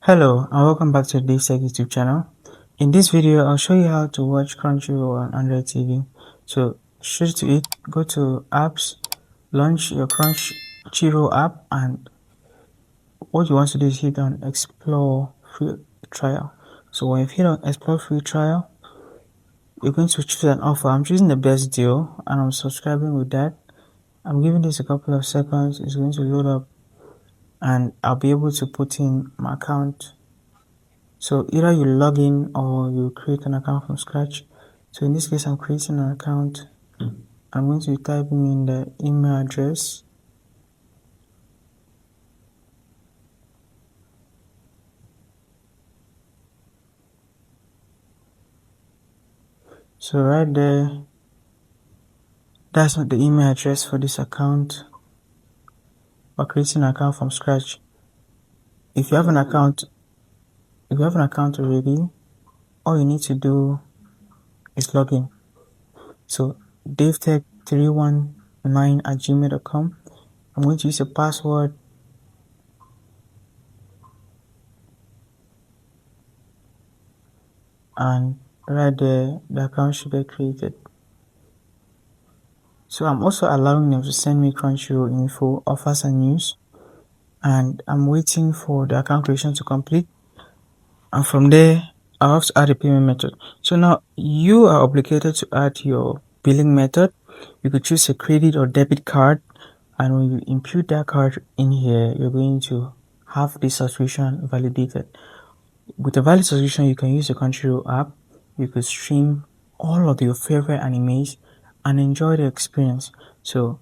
Hello and welcome back to the DaveTech YouTube channel. In this video, I'll show you how to watch Crunchyroll on Android TV. So straight to it, go to apps, launch your Crunchyroll app, and what you want to do is hit on explore free trial. So when you hit on explore free trial, you're going to choose an offer. I'm choosing the best deal and I'm subscribing with that. I'm giving this a couple of seconds. It's going to load up and I'll be able to put in my account. So either you log in or you create an account from scratch. So in this case, I'm creating an account. I'm going to be typing in the email address. So right there, that's not the email address for this account. We're creating an account from scratch. If you have an account already, all you need to do is log in. So DaveTech319@gmail.com. I'm going to use a password. And right there, the account should get created. So I'm also allowing them to send me Crunchyroll info, offers and news. And I'm waiting for the account creation to complete. And from there, I have to add a payment method. So now you are obligated to add your billing method. You could choose a credit or debit card. And when you input that card in here, you're going to have the subscription validated. With a valid subscription, you can use the Crunchyroll app. You could stream all of your favorite animes and enjoy the experience. So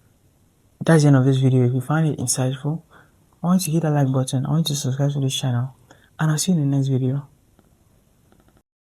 that's the end of this video. If you find it insightful, I want you to hit that like button. I want you to subscribe to this channel, and I'll see you in the next video.